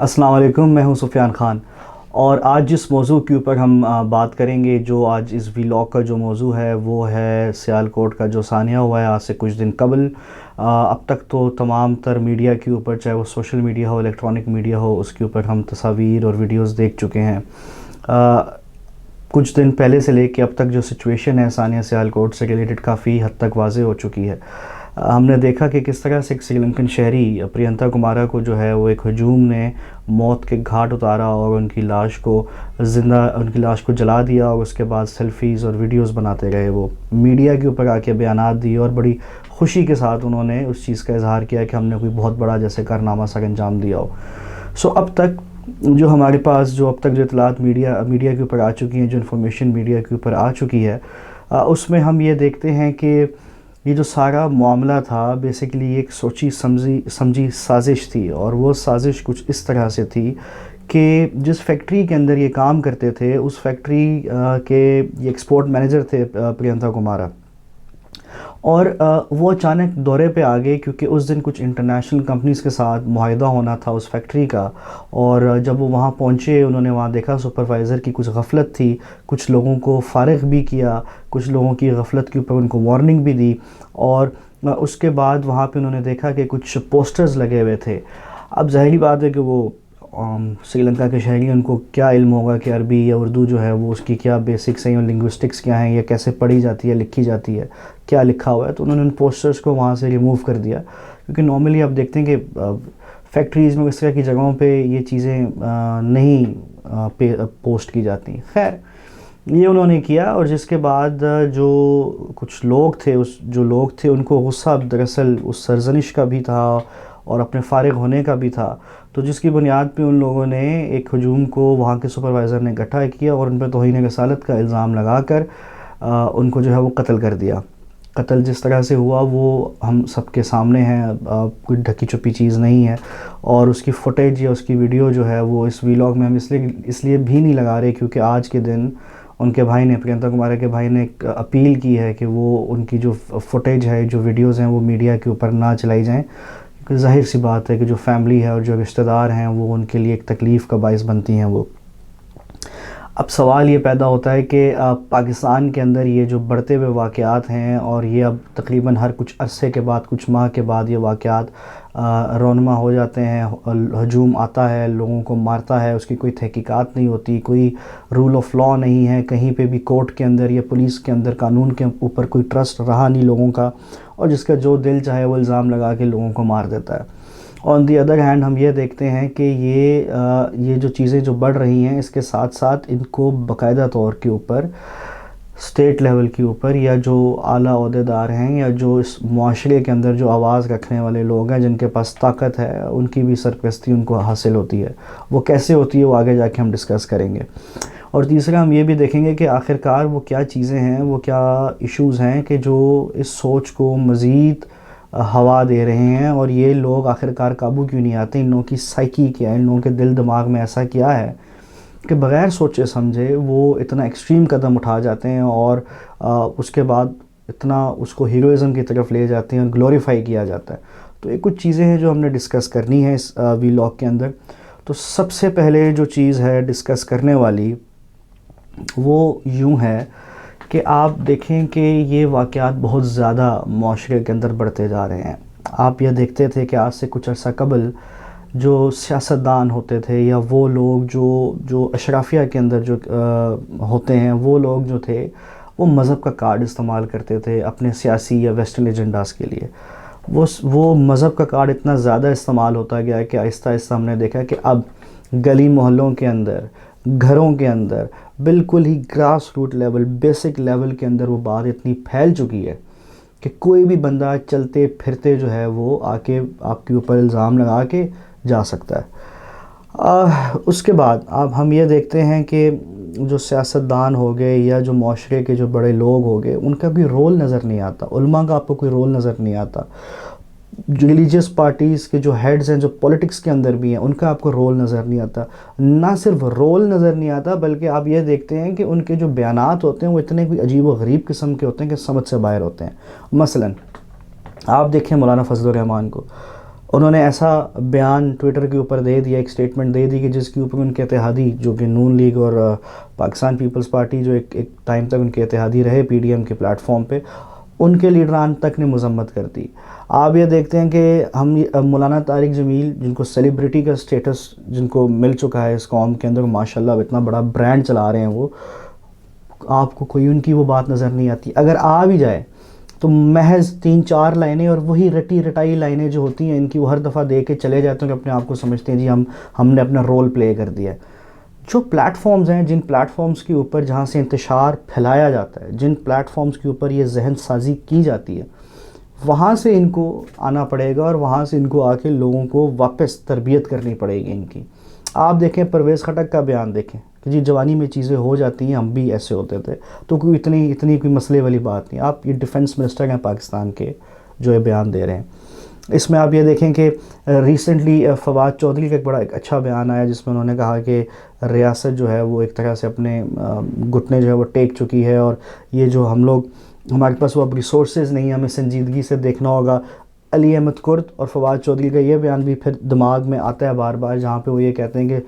السلام علیکم، میں ہوں سفیان خان، اور آج جس موضوع کے اوپر ہم بات کریں گے، جو آج اس ویلاگ کا جو موضوع ہے وہ ہے سیالکوٹ کا جو سانحہ ہوا ہے آج سے کچھ دن قبل۔ اب تک تو تمام تر میڈیا کے اوپر، چاہے وہ سوشل میڈیا ہو، الیکٹرانک میڈیا ہو، اس کے اوپر ہم تصاویر اور ویڈیوز دیکھ چکے ہیں۔ کچھ دن پہلے سے لے کے اب تک جو سچویشن ہے سانحہ سیالکوٹ سے ریلیٹڈ کافی حد تک واضح ہو چکی ہے۔ ہم نے دیکھا کہ کس طرح سے ایک سری لنکن شہری پرینتا کمارا کو جو ہے وہ ایک ہجوم نے موت کے گھاٹ اتارا اور ان کی لاش کو جلا دیا، اور اس کے بعد سیلفیز اور ویڈیوز بناتے رہے۔ وہ میڈیا کے اوپر آ کے بیانات دیے اور بڑی خوشی کے ساتھ انہوں نے اس چیز کا اظہار کیا کہ ہم نے کوئی بہت بڑا جیسے کارنامہ سر انجام دیا ہو۔ اب تک جو ہمارے پاس اب تک جو اطلاعات میڈیا کے اوپر آ چکی ہیں، جو انفارمیشن میڈیا کے اوپر آ چکی ہے، اس میں ہم یہ دیکھتے ہیں کہ یہ جو سارا معاملہ تھا بیسیکلی ایک سوچی سمجھی سازش تھی، اور وہ سازش کچھ اس طرح سے تھی کہ جس فیکٹری کے اندر یہ کام کرتے تھے، اس فیکٹری کے یہ ایکسپورٹ مینیجر تھے پرینتا کمارا، اور وہ اچانک دورے پہ آ گئے کیونکہ اس دن کچھ انٹرنیشنل کمپنیز کے ساتھ معاہدہ ہونا تھا اس فیکٹری کا۔ اور جب وہ وہاں پہنچے، انہوں نے وہاں دیکھا سپروائزر کی کچھ غفلت تھی، کچھ لوگوں کو فارغ بھی کیا، کچھ لوگوں کی غفلت کے اوپر ان کو وارننگ بھی دی، اور اس کے بعد وہاں پہ انہوں نے دیکھا کہ کچھ پوسٹرز لگے ہوئے تھے۔ اب ظاہری بات ہے کہ وہ سری لنکا کے شہری، ان کو کیا علم ہوگا کہ عربی یا اردو جو ہے وہ اس کی کیا بیسکس ہیں، اور لنگوسٹکس کیا ہیں، یا کیسے پڑھی جاتی ہے، لکھی جاتی ہے، کیا لکھا ہوا ہے۔ تو انہوں نے ان پوسٹرز کو وہاں سے ریموو کر دیا، کیونکہ نارملی آپ دیکھتے ہیں کہ فیکٹریز میں اس طرح کی جگہوں پہ یہ چیزیں نہیں پوسٹ کی جاتی۔ خیر، یہ انہوں نے کیا، اور جس کے بعد جو کچھ لوگ تھے ان کو غصہ دراصل اس سرزنش کا بھی تھا اور اپنے فارغ ہونے کا بھی تھا، تو جس کی بنیاد پہ ان لوگوں نے ایک ہجوم کو وہاں کے سپروائزر نے اکٹھا کیا اور ان پہ توہین رسالت کا الزام لگا کر ان کو جو ہے وہ قتل کر دیا۔ قتل جس طرح سے ہوا وہ ہم سب کے سامنے ہے، کوئی ڈھکی چھپی چیز نہیں ہے، اور اس کی فوٹیج یا اس کی ویڈیو جو ہے وہ اس ویلاگ میں ہم اس لیے بھی نہیں لگا رہے کیونکہ آج کے دن ان کے بھائی نے، پرینتا کمارا کے بھائی نے ایک اپیل کی ہے کہ وہ ان کی جو فوٹیج ہے، جو ویڈیوز ہیں، وہ میڈیا کے اوپر نہ چلائی جائیں، کیونکہ ظاہر سی بات ہے کہ جو فیملی ہے اور جو رشتہ دار ہیں وہ ان کے لیے ایک تکلیف کا باعث بنتی ہیں وہ۔ اب سوال یہ پیدا ہوتا ہے کہ پاکستان کے اندر یہ جو بڑھتے ہوئے واقعات ہیں، اور یہ اب تقریباً ہر کچھ عرصے کے بعد، کچھ ماہ کے بعد یہ واقعات رونما ہو جاتے ہیں، ہجوم آتا ہے، لوگوں کو مارتا ہے، اس کی کوئی تحقیقات نہیں ہوتی، کوئی رول آف لا نہیں ہے، کہیں پہ بھی کورٹ کے اندر یا پولیس کے اندر قانون کے اوپر کوئی ٹرسٹ رہا نہیں لوگوں کا، اور جس کا جو دل چاہے وہ الزام لگا کے لوگوں کو مار دیتا ہے۔ آن دی ادر ہینڈ ہم یہ دیکھتے ہیں کہ یہ جو چیزیں جو بڑھ رہی ہیں، اس کے ساتھ ساتھ ان کو باقاعدہ طور کے اوپر اسٹیٹ لیول کے اوپر، یا جو اعلیٰ عہدیدار ہیں، یا جو اس معاشرے کے اندر جو آواز رکھنے والے لوگ ہیں، جن کے پاس طاقت ہے، ان کی بھی سرپرستی ان کو حاصل ہوتی ہے۔ وہ کیسے ہوتی ہے وہ آگے جا کے ہم ڈسکس کریں گے۔ اور تیسرا ہم یہ بھی دیکھیں گے کہ آخرکار وہ کیا چیزیں ہیں، وہ کیا ایشوز ہیں کہ جو اس سوچ کو مزید ہوا دے رہے ہیں، اور یہ لوگ آخرکار قابو کیوں نہیں آتے، ان لوگوں کی سائیکی کیا ہے، ان لوگوں کے دل دماغ میں ایسا کیا ہے کہ بغیر سوچے سمجھے وہ اتنا ایکسٹریم قدم اٹھا جاتے ہیں، اور اس کے بعد اتنا اس کو ہیروئزم کی طرف لے جاتے ہیں اور گلوریفائی کیا جاتا ہے۔ تو یہ کچھ چیزیں ہیں جو ہم نے ڈسکس کرنی ہے اس ویلاگ کے اندر۔ تو سب سے پہلے جو چیز ہے ڈسکس کرنے والی وہ یوں ہے کہ آپ دیکھیں کہ یہ واقعات بہت زیادہ معاشرے کے اندر بڑھتے جا رہے ہیں۔ آپ یہ دیکھتے تھے کہ آج سے کچھ عرصہ قبل جو سیاستدان ہوتے تھے، یا وہ لوگ جو اشرافیہ کے اندر جو ہوتے ہیں، وہ لوگ جو تھے وہ مذہب کا کارڈ استعمال کرتے تھے اپنے سیاسی یا ویسٹرن ایجنڈاز کے لیے۔ وہ مذہب کا کارڈ اتنا زیادہ استعمال ہوتا گیا کہ آہستہ آہستہ ہم نے دیکھا کہ اب گلی محلوں کے اندر، گھروں کے اندر، بالکل ہی grass root level, basic level کے اندر وہ بات اتنی پھیل چکی ہے کہ کوئی بھی بندہ چلتے پھرتے جو ہے وہ آ کے آپ کے اوپر الزام لگا کے جا سکتا ہے۔ اس کے بعد اب ہم یہ دیکھتے ہیں کہ جو سیاستدان ہو گئے یا جو معاشرے کے جو بڑے لوگ ہو گئے، ان کا کوئی رول نظر نہیں آتا، علماء کا آپ کو کوئی رول نظر نہیں آتا، ریلیجیس پارٹیز کے جو ہیڈز ہیں، جو پولیٹکس کے اندر بھی ہیں، ان کا آپ کو رول نظر نہیں آتا۔ نہ صرف رول نظر نہیں آتا بلکہ آپ یہ دیکھتے ہیں کہ ان کے جو بیانات ہوتے ہیں وہ اتنے کوئی عجیب و غریب قسم کے ہوتے ہیں کہ سمجھ سے باہر ہوتے ہیں۔ مثلا آپ دیکھیں مولانا فضل الرحمان کو، انہوں نے ایسا بیان ٹویٹر کے اوپر دے دیا، ایک سٹیٹمنٹ دے دی کہ جس کے اوپر ان کے اتحادی جو کہ نون لیگ اور پاکستان پیپلز پارٹی جو ایک ٹائم تک ان کے اتحادی رہے پی ڈی ایم کے پلیٹ فارم پہ، ان کے لیڈران تک نے مذمت کر دی۔ آپ یہ دیکھتے ہیں کہ ہم مولانا طارق جمیل جن کو سیلیبریٹی کا سٹیٹس جن کو مل چکا ہے اس قوم کے اندر، ماشاءاللہ اتنا بڑا برانڈ چلا رہے ہیں وہ، آپ کو کوئی ان کی وہ بات نظر نہیں آتی۔ اگر آ بھی جائے تو محض 3-4 لائنیں، اور وہی رٹی رٹائی لائنیں جو ہوتی ہیں ان کی، وہ ہر دفعہ دے کے چلے جاتے ہیں کہ اپنے آپ کو سمجھتے ہیں جی ہم نے اپنا رول پلے کر دیا ہے۔ جو پلیٹ فارمز ہیں، جن پلیٹ فارمز کے اوپر جہاں سے انتشار پھیلایا جاتا ہے، جن پلیٹ فارمز کے اوپر یہ ذہن سازی کی جاتی ہے، وہاں سے ان کو آنا پڑے گا، اور وہاں سے ان کو آ کے لوگوں کو واپس تربیت کرنی پڑے گی ان کی۔ آپ دیکھیں پرویز خٹک کا بیان دیکھیں کہ جی جوانی میں چیزیں ہو جاتی ہیں، ہم بھی ایسے ہوتے تھے، تو کوئی اتنی کوئی مسئلے والی بات نہیں۔ آپ یہ ڈیفنس منسٹر ہیں پاکستان کے جو یہ بیان دے رہے ہیں، اس میں آپ یہ دیکھیں کہ ریسنٹلی فواد چودھری کا ایک اچھا بیان آیا جس میں انہوں نے کہا کہ ریاست جو ہے وہ ایک طرح سے اپنے گھٹنے جو ہے وہ ٹیک چکی ہے، اور یہ جو ہمارے پاس وہ اب ریسورسز نہیں ہیں، ہمیں سنجیدگی سے دیکھنا ہوگا۔ علی احمد کرد اور فواد چودھری کا یہ بیان بھی پھر دماغ میں آتا ہے بار بار، جہاں پہ وہ یہ کہتے ہیں کہ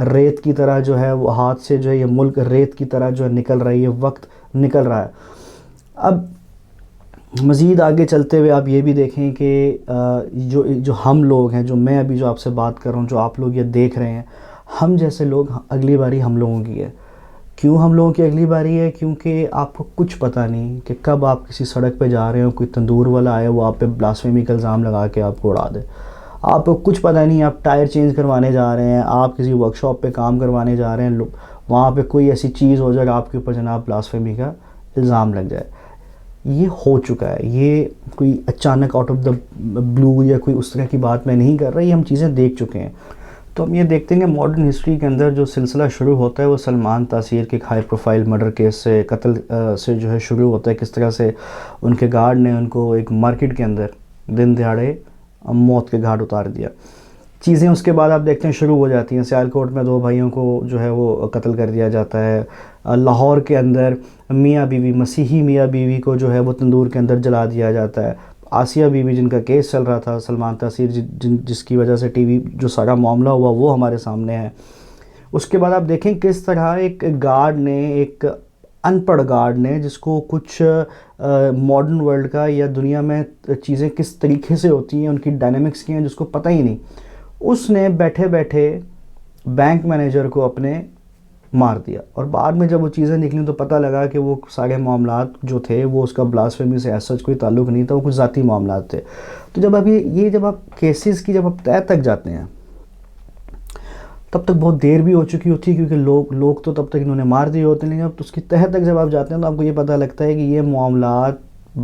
ریت کی طرح جو ہے وہ ہاتھ سے جو ہے یہ ملک ریت کی طرح جو ہے نکل رہا ہے، یہ وقت نکل رہا ہے۔ اب مزید آگے چلتے ہوئے آپ یہ بھی دیکھیں کہ جو ہم لوگ ہیں، جو میں ابھی جو آپ سے بات کر رہا ہوں، جو آپ لوگ یہ دیکھ رہے ہیں، ہم جیسے لوگ اگلی باری ہم لوگوں کی ہے۔ کیوں ہم لوگوں کی اگلی باری ہے؟ کیونکہ آپ کو کچھ پتہ نہیں کہ کب آپ کسی سڑک پہ جا رہے ہو، کوئی تندور والا آئے وہ آپ پہ بلاسفیمی کا الزام لگا کے آپ کو اڑا دے۔ آپ کو کچھ پتہ نہیں، آپ ٹائر چینج کروانے جا رہے ہیں، آپ کسی ورک شاپ پہ کام کروانے جا رہے ہیں، وہاں پہ کوئی ایسی چیز ہو جائے آپ کے اوپر جناب بلاسفیمی کا الزام لگ جائے۔ یہ ہو چکا ہے، یہ کوئی اچانک آؤٹ آف دا بلو یا کوئی اس طرح کی بات میں نہیں کر رہا، یہ ہم چیزیں دیکھ چکے ہیں۔ تو ہم یہ دیکھتے ہیں کہ ماڈرن ہسٹری کے اندر جو سلسلہ شروع ہوتا ہے وہ سلمان تاثیر کے ہائی پروفائل مرڈر کیس سے، قتل سے جو ہے شروع ہوتا ہے، کس طرح سے ان کے گارڈ نے ان کو ایک مارکیٹ کے اندر دن دہاڑے موت کے گھاٹ اتار دیا۔ چیزیں اس کے بعد آپ دیکھتے ہیں شروع ہو جاتی ہیں۔ سیالکوٹ میں 2 بھائیوں کو جو ہے وہ قتل کر دیا جاتا ہے۔ لاہور کے اندر میاں بیوی، مسیحی میاں بیوی کو جو ہے وہ تندور کے اندر جلا دیا جاتا ہے۔ آسیہ بیوی جن کا کیس چل رہا تھا، سلمان تاثیر جس کی وجہ سے ٹی وی جو سارا معاملہ ہوا وہ ہمارے سامنے ہے۔ اس کے بعد آپ دیکھیں کس طرح ایک گارڈ نے، ایک ان پڑھ گارڈ نے، جس کو کچھ ماڈرن ورلڈ کا یا دنیا میں چیزیں کس طریقے سے ہوتی ہیں، ان کی ڈائنامکس کی ہیں، جس کو پتہ ہی نہیں، اس نے بیٹھے بیٹھے بینک مینیجر کو اپنے مار دیا۔ اور بعد میں جب وہ چیزیں نکلیں تو پتہ لگا کہ وہ سارے معاملات جو تھے وہ اس کا بلاسفیمی سے ایسا کوئی تعلق نہیں تھا، وہ کچھ ذاتی معاملات تھے۔ تو جب جب آپ کیسز کی جب آپ تہہ تک جاتے ہیں تب تک بہت دیر بھی ہو چکی ہوتی ہے، کیونکہ لوگ تو تب تک انہوں نے مار دیے ہوتے ہیں، لیکن اب اس کی تہہ تک جب آپ جاتے ہیں تو آپ کو یہ پتہ لگتا ہے کہ یہ معاملات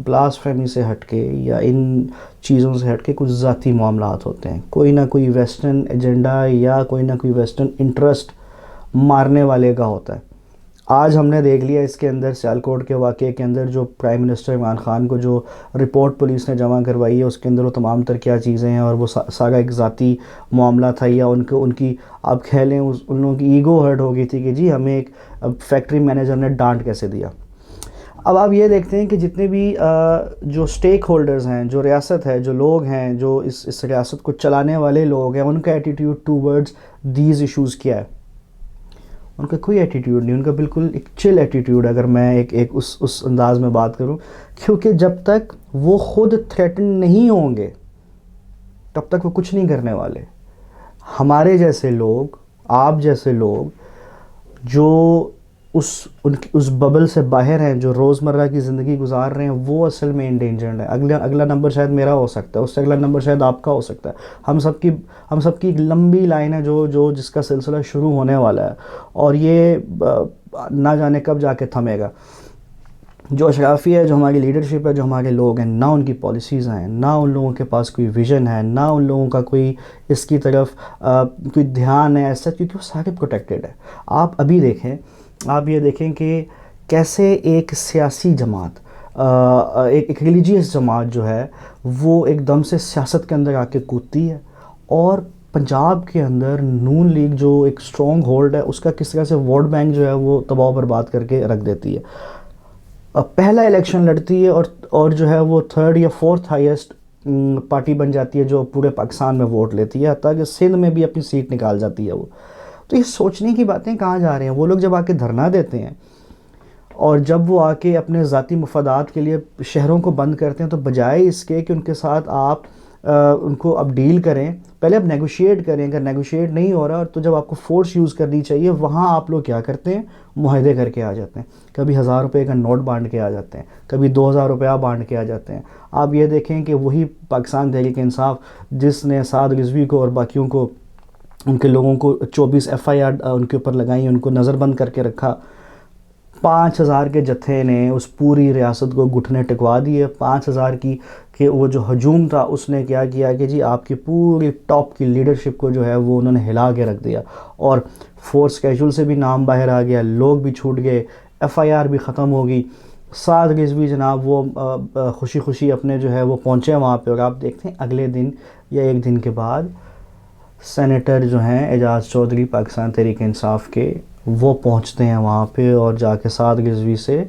بلاسفیمی سے ہٹ کے یا ان چیزوں سے ہٹ کے کچھ ذاتی معاملات ہوتے ہیں، کوئی نہ کوئی ویسٹرن ایجنڈا یا کوئی نہ کوئی ویسٹرن انٹرسٹ مارنے والے کا ہوتا ہے۔ آج ہم نے دیکھ لیا اس کے اندر سیالکوٹ کے واقعے کے اندر جو پرائم منسٹر عمران خان کو جو رپورٹ پولیس نے جمع کروائی ہے، اس کے اندر وہ تمام تر کیا چیزیں ہیں، اور وہ سارا ایک ذاتی معاملہ تھا، یا ان کی آپ کہہ لیں ان لوگوں کی ایگو ہرٹ ہو گئی تھی کہ جی ہمیں ایک فیکٹری مینیجر نے ڈانٹ کیسے دیا۔ اب آپ یہ دیکھتے ہیں کہ جتنے بھی جو سٹیک ہولڈرز ہیں، جو ریاست ہے، جو لوگ ہیں، جو اس ریاست کو چلانے والے لوگ ہیں، ان کا ایٹیٹیوڈ ٹوورڈز دیز ایشوز کیا ہے؟ ان کا کوئی ایٹیٹیوڈ نہیں، ان کا بالکل ایک چل ایٹیٹیوڈ، اگر میں ایک اس انداز میں بات کروں، کیونکہ جب تک وہ خود تھریٹن نہیں ہوں گے تب تک وہ کچھ نہیں کرنے والے۔ ہمارے جیسے لوگ، آپ جیسے لوگ جو اس ببل سے باہر ہیں، جو روزمرہ کی زندگی گزار رہے ہیں، وہ اصل میں انڈینجرڈ ہے۔ اگلا نمبر شاید میرا ہو سکتا ہے، اس سے اگلا نمبر شاید آپ کا ہو سکتا ہے۔ ہم سب کی ایک لمبی لائن ہے جس کا سلسلہ شروع ہونے والا ہے، اور یہ نہ جانے کب جا کے تھمے گا۔ جو اشرافیہ ہے، جو ہماری لیڈرشپ ہے، جو ہمارے لوگ ہیں، نہ ان کی پالیسیز ہیں، نہ ان لوگوں کے پاس کوئی ویژن ہے، نہ ان لوگوں کا کوئی اس کی طرف کوئی دھیان ہے ایسا، کیونکہ وہ سارے پروٹیکٹڈ ہے۔ آپ ابھی دیکھیں، آپ یہ دیکھیں کہ کیسے ایک سیاسی جماعت، ایک ریلیجیس جماعت جو ہے وہ ایک دم سے سیاست کے اندر آ کے کودتی ہے، اور پنجاب کے اندر نون لیگ جو ایک سٹرونگ ہولڈ ہے، اس کا کس طرح سے ووٹ بینک جو ہے وہ تباہ و برباد کر کے رکھ دیتی ہے۔ پہلا الیکشن لڑتی ہے اور جو ہے وہ 3rd یا 4th ہائیسٹ پارٹی بن جاتی ہے جو پورے پاکستان میں ووٹ لیتی ہے، حتیٰ کہ سندھ میں بھی اپنی سیٹ نکال جاتی ہے وہ. تو یہ سوچنے کی باتیں کہاں جا رہے ہیں. وہ لوگ جب آ کے دھرنا دیتے ہیں اور جب وہ آ کے اپنے ذاتی مفادات کے لیے شہروں کو بند کرتے ہیں، تو بجائے اس کے کہ ان کے ساتھ آپ ان کو اب ڈیل کریں، پہلے آپ نیگوشیٹ کریں. اگر نیگوشیٹ نہیں ہو رہا تو جب آپ کو فورس یوز کرنی چاہیے، وہاں آپ لوگ کیا کرتے ہیں؟ معاہدے کر کے آ جاتے ہیں. کبھی 1000 روپے کا نوٹ بانٹ کے آ جاتے ہیں، کبھی 2000 روپیہ بانٹ کے آ جاتے ہیں. آپ یہ دیکھیں کہ وہی پاکستان تحریک انصاف جس نے سعد رضوی کو اور باقیوں کو، ان کے لوگوں کو 24 FIR ان کے اوپر لگائیں، ان کو نظر بند کر کے رکھا. 5000 کے جتھے نے اس پوری ریاست کو گھٹنے ٹکوا دیے. 5000 کی کہ وہ جو ہجوم تھا اس نے کیا کیا کہ جی آپ کی پوری ٹاپ کی لیڈرشپ کو جو ہے وہ انہوں نے ہلا کے رکھ دیا، اور فورس کیجول سے بھی نام باہر آ گیا، لوگ بھی چھوٹ گئے، FIR بھی ختم ہو گئی. سعد رضوی جناب وہ خوشی خوشی اپنے جو ہے وہ پہنچے وہاں پہ، اور آپ دیکھتے ہیں اگلے دن یا ایک دن کے بعد سینیٹر جو ہیں اعجاز چودھری پاکستان تحریک انصاف کے، وہ پہنچتے ہیں وہاں پہ اور جا کے سعد رضوی سے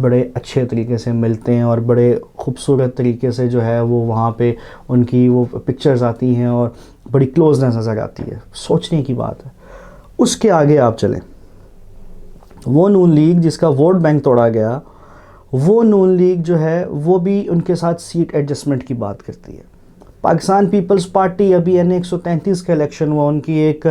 بڑے اچھے طریقے سے ملتے ہیں، اور بڑے خوبصورت طریقے سے جو ہے وہ وہاں پہ ان کی وہ پکچرز آتی ہیں اور بڑی کلوزنس نظر آتی ہے. سوچنے کی بات ہے. اس کے آگے آپ چلیں، وہ نون لیگ جس کا ووٹ بینک توڑا گیا، وہ نون لیگ جو ہے وہ بھی ان کے ساتھ سیٹ ایڈجسٹمنٹ کی بات کرتی ہے. پاکستان پیپلز پارٹی ابھی N133 کا الیکشن ہوا، ان کی ایک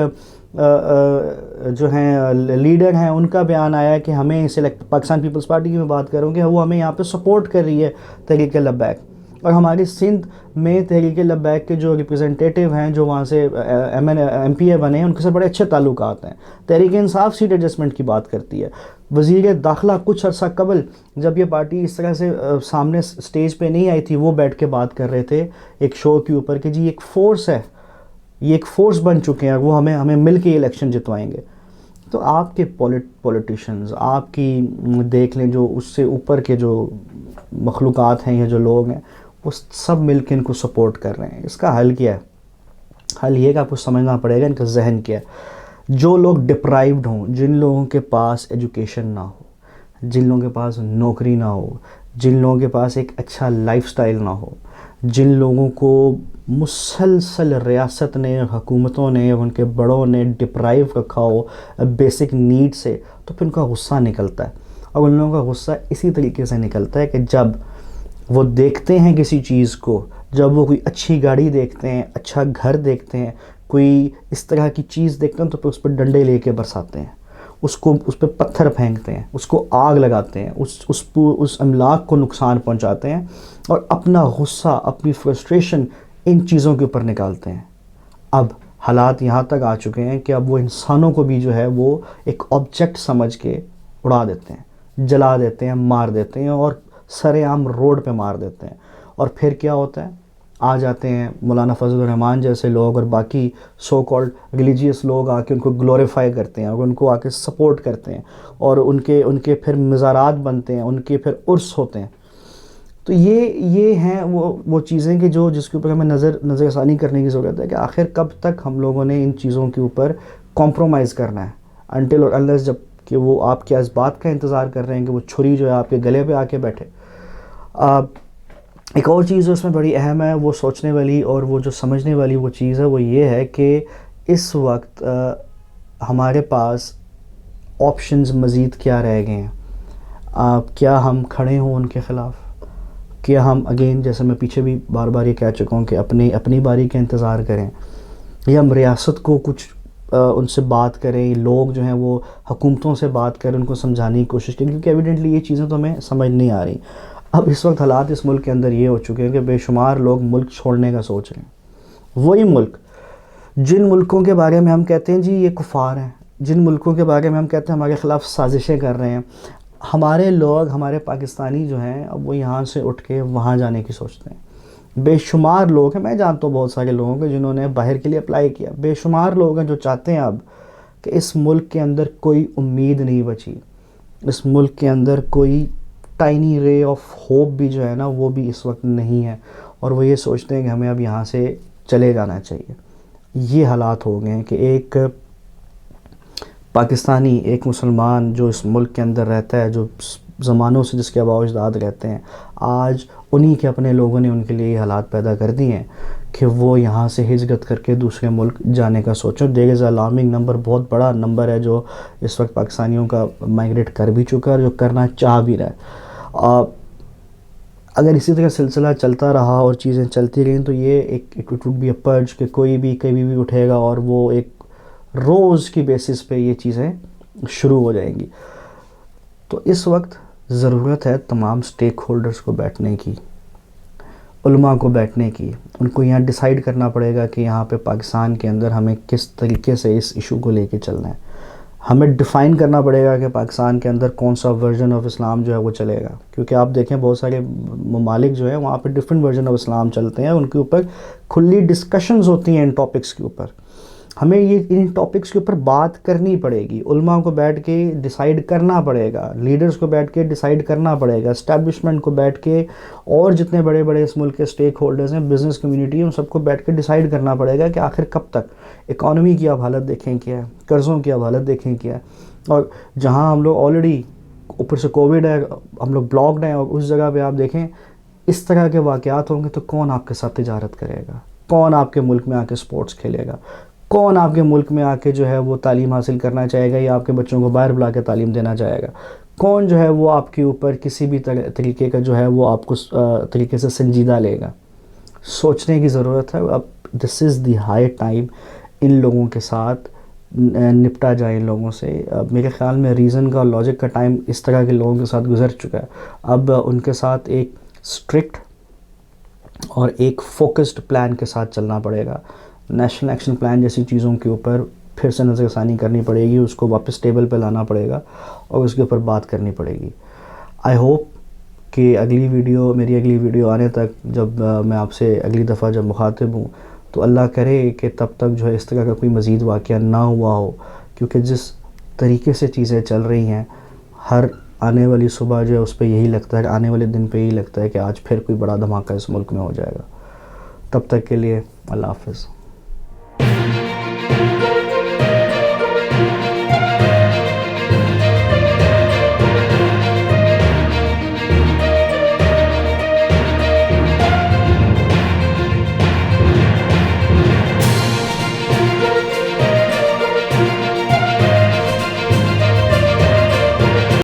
جو ہیں لیڈر ہیں، ان کا بیان آیا کہ ہمیں پاکستان پیپلز پارٹی کی میں بات کروں کہ وہ ہمیں یہاں پہ سپورٹ کر رہی ہے تحریک لبیک، اور ہماری سندھ میں تحریک لبیک کے جو ریپرزنٹیٹیو ہیں جو وہاں سے MPA بنے ہیں، ان کے سے بڑے اچھے تعلقات ہیں. تحریک انصاف سیٹ ایڈجسٹمنٹ کی بات کرتی ہے. وزیر داخلہ کچھ عرصہ قبل جب یہ پارٹی اس طرح سے سامنے سٹیج پہ نہیں آئی تھی، وہ بیٹھ کے بات کر رہے تھے ایک شو کے اوپر کہ جی ایک فورس ہے، یہ ایک فورس بن چکے ہیں، وہ ہمیں مل کے الیکشن جتوائیں گے. تو آپ کے پولیٹیشنز، آپ کی دیکھ لیں جو اس سے اوپر کے جو مخلوقات ہیں یا جو لوگ ہیں، وہ سب مل کے ان کو سپورٹ کر رہے ہیں. اس کا حل کیا ہے؟ حل یہ کہ آپ کو سمجھنا پڑے گا ان کا ذہن کیا ہے. جو لوگ ڈپرائیوڈ ہوں، جن لوگوں کے پاس ایجوکیشن نہ ہو، جن لوگوں کے پاس نوکری نہ ہو، جن لوگوں کے پاس ایک اچھا لائف سٹائل نہ ہو، جن لوگوں کو مسلسل ریاست نے، حکومتوں نے، ان کے بڑوں نے ڈپرائیو رکھا ہو بیسک نیڈ سے، تو پھر ان کا غصہ نکلتا ہے. اور ان لوگوں کا غصہ اسی طریقے سے نکلتا ہے کہ جب وہ دیکھتے ہیں کسی چیز کو، جب وہ کوئی اچھی گاڑی دیکھتے ہیں، اچھا گھر دیکھتے ہیں، کوئی اس طرح کی چیز دیکھتے ہیں، تو پھر اس پہ ڈنڈے لے کے برساتے ہیں، اس پہ پتھر پھینکتے ہیں، اس کو آگ لگاتے ہیں، اس املاک کو نقصان پہنچاتے ہیں، اور اپنا غصہ، اپنی فرسٹریشن ان چیزوں کے اوپر نکالتے ہیں. اب حالات یہاں تک آ چکے ہیں کہ اب وہ انسانوں کو بھی جو ہے وہ ایک آبجیکٹ سمجھ کے اڑا دیتے ہیں، جلا دیتے ہیں، مار دیتے ہیں، اور سر عام روڈ پہ مار دیتے ہیں. اور پھر کیا ہوتا ہے؟ آ جاتے ہیں مولانا فضل الرحمان جیسے لوگ اور باقی سو کالڈ ریلیجیس لوگ، آ کے ان کو گلوریفائی کرتے ہیں اور ان کو آ کے سپورٹ کرتے ہیں، اور ان کے پھر مزارات بنتے ہیں، ان کے پھر عرس ہوتے ہیں. تو یہ ہیں وہ چیزیں کہ جس کے اوپر ہمیں نظر ثانی کرنے کی ضرورت ہے کہ آخر کب تک ہم لوگوں نے ان چیزوں کے اوپر کمپرومائز کرنا ہے. انٹل اور انلیس جب کہ وہ آپ کے اس بات کا انتظار کر رہے ہیں کہ وہ چھری جو ہے آپ کے گلے پہ آ کے بیٹھے. ایک اور چیز جو اس میں بڑی اہم ہے، وہ سوچنے والی اور وہ جو سمجھنے والی وہ چیز ہے، وہ یہ ہے کہ اس وقت ہمارے پاس آپشنز مزید کیا رہ گئے ہیں. کیا ہم کھڑے ہوں ان کے خلاف؟ کیا ہم اگین، جیسے میں پیچھے بھی بار بار یہ کہہ چکا ہوں، کہ اپنی باری کا انتظار کریں، یا ہم ریاست کو کچھ ان سے بات کریں، لوگ جو ہیں وہ حکومتوں سے بات کریں، ان کو سمجھانے کی کوشش کریں، کیونکہ ایویڈنٹلی یہ چیزیں تو ہمیں سمجھ نہیں آ رہی. اب اس وقت حالات اس ملک کے اندر یہ ہو چکے ہیں کہ بے شمار لوگ ملک چھوڑنے کا سوچ رہے ہیں. وہی ملک جن ملکوں کے بارے میں ہم کہتے ہیں جی یہ کفار ہیں، جن ملکوں کے بارے میں ہم کہتے ہیں ہمارے خلاف سازشیں کر رہے ہیں، ہمارے لوگ، ہمارے پاکستانی جو ہیں، اب وہ یہاں سے اٹھ کے وہاں جانے کی سوچتے ہیں. بے شمار لوگ ہیں، میں جانتا ہوں بہت سارے لوگوں کو جنہوں نے باہر کے لیے اپلائی کیا. بے شمار لوگ ہیں جو چاہتے ہیں اب کہ اس ملک کے اندر کوئی امید نہیں بچی، اس ملک کے اندر کوئی ٹائنی رے آف ہوپ بھی جو ہے نا وہ بھی اس وقت نہیں ہے، اور وہ یہ سوچتے ہیں کہ ہمیں اب یہاں سے چلے جانا چاہیے. یہ حالات ہو گئے ہیں کہ ایک پاکستانی، ایک مسلمان جو اس ملک کے اندر رہتا ہے، جو زمانوں سے جس کے آباء و اجداد رہتے ہیں، آج انہی کے اپنے لوگوں نے ان کے لیے یہ حالات پیدا کر دیے ہیں کہ وہ یہاں سے ہجرت کر کے دوسرے ملک جانے کا سوچیں. دیر از الارمنگ نمبر, بہت بڑا نمبر ہے جو اس وقت پاکستانیوں کا مائگریٹ کر بھی چکا ہے اور جو کرنا چاہ بھی رہا ہے. اگر اسی طرح سلسلہ چلتا رہا اور چیزیں چلتی رہیں تو یہ ایک it would be a purge کہ کوئی بھی کبھی بھی اٹھے گا اور وہ ایک روز کی بیسس پہ یہ چیزیں شروع ہو جائیں گی. تو اس وقت ضرورت ہے تمام سٹیک ہولڈرز کو بیٹھنے کی, علماء کو بیٹھنے کی. ان کو یہاں ڈیسائیڈ کرنا پڑے گا کہ یہاں پہ پاکستان کے اندر ہمیں کس طریقے سے اس ایشو کو لے کے چلنا ہے. ہمیں ڈیفائن کرنا پڑے گا کہ پاکستان کے اندر کون سا ورژن آف اسلام جو ہے وہ چلے گا, کیونکہ آپ دیکھیں بہت سارے ممالک جو ہیں وہاں پہ ڈفرینٹ ورژن آف اسلام چلتے ہیں, ان کے اوپر کھلی ڈسکشنز ہوتی ہیں ان ٹاپکس کے اوپر. ہمیں یہ ان ٹاپکس کے اوپر بات کرنی پڑے گی, علماء کو بیٹھ کے ڈیسائیڈ کرنا پڑے گا, لیڈرز کو بیٹھ کے ڈیسائیڈ کرنا پڑے گا, اسٹیبلشمنٹ کو بیٹھ کے, اور جتنے بڑے بڑے اس ملک کے سٹیک ہولڈرز ہیں, بزنس کمیونٹی, ان سب کو بیٹھ کے ڈیسائیڈ کرنا پڑے گا کہ آخر کب تک. اکانومی کی آپ حالت دیکھیں کیا ہے, قرضوں کی آپ حالت دیکھیں کیا ہے, اور جہاں ہم لوگ آلریڈی اوپر سے کووڈ ہے, ہم لوگ بلاکڈ ہیں, اور اس جگہ پہ آپ دیکھیں اس طرح کے واقعات ہوں گے تو کون آپ کے ساتھ تجارت کرے گا, کون آپ کے ملک میں آ کے سپورٹس کھیلے گا, کون آپ کے ملک میں آ کے جو ہے وہ تعلیم حاصل کرنا چاہے گا یا آپ کے بچوں کو باہر بلا کے تعلیم دینا چاہے گا, کون جو ہے وہ آپ کے اوپر کسی بھی طریقے کا جو ہے وہ آپ کو طریقے سے سنجیدہ لے گا. سوچنے کی ضرورت ہے. اب دس از دی ہائی ٹائم ان لوگوں کے ساتھ نپٹا جائے ان لوگوں سے. میرے خیال میں ریزن کا اور لاجک کا ٹائم اس طرح کے لوگوں کے ساتھ گزر چکا ہے. اب ان کے ساتھ ایک اسٹرکٹ اور ایک فوکسڈ پلان کے ساتھ چلنا پڑے گا. نیشنل ایکشن پلان جیسی چیزوں کے اوپر پھر سے نظر ثانی کرنی پڑے گی, اس کو واپس ٹیبل پہ لانا پڑے گا اور اس کے اوپر بات کرنی پڑے گی. آئی ہوپ کہ میری اگلی ویڈیو آنے تک جب میں آپ سے اگلی دفعہ جب مخاطب ہوں تو اللہ کرے کہ تب تک جو ہے اس طرح کا کوئی مزید واقعہ نہ ہوا ہو, کیونکہ جس طریقے سے چیزیں چل رہی ہیں ہر آنے والی صبح جو ہے اس پہ یہی لگتا ہے, آنے والے دن پہ یہی لگتا ہے کہ آج پھر کوئی بڑا دھماکہ اس ملک میں ہو جائے گا. تب تک کے لیے اللہ حافظ.